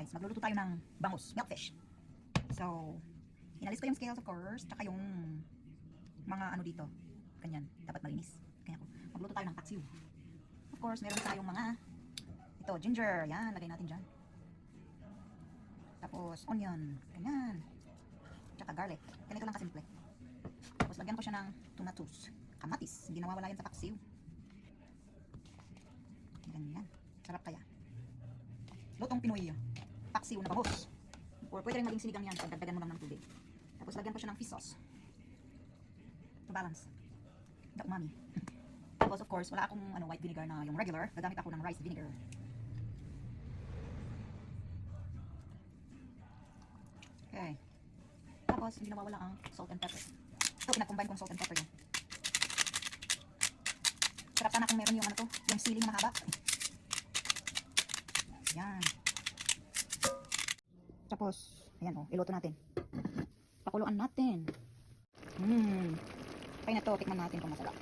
guys, magluluto tayo ng bangus, milkfish. So, inalis ko yung scales of course, tsaka yung mga ano dito, ganyan, dapat malinis. Kaya ako, magluto tayo ng paksiw. Of course, meron tayong mga, ito, ginger, yan, lagay natin dyan. Tapos, onion, ganyan. Tsaka garlic, ganito lang kasimple. Tapos, lagyan ko siya ng tomatoes, kamatis, hindi nawawala yan sa paksiw. Ganyan, sarap kaya. Lutong Pinoy yun. Paksiw na bangus. Or pwede rin maging sinigang yan pag dagdagan mo lang ng tubig. Tapos lagyan ko siya ng fish sauce. To balance the umami. Tapos of course, wala akong white vinegar na yung regular. Gagamit ako ng rice vinegar. Okay. Tapos hindi nawawala ang salt and pepper. Ito, pinag-combine kong salt and pepper yun. Sarap sana kung meron yung yung siling na mahaba. Yan. Tapos, ayan iluto natin. Pakuluan natin. Kaya na to, tikman natin kung masarap.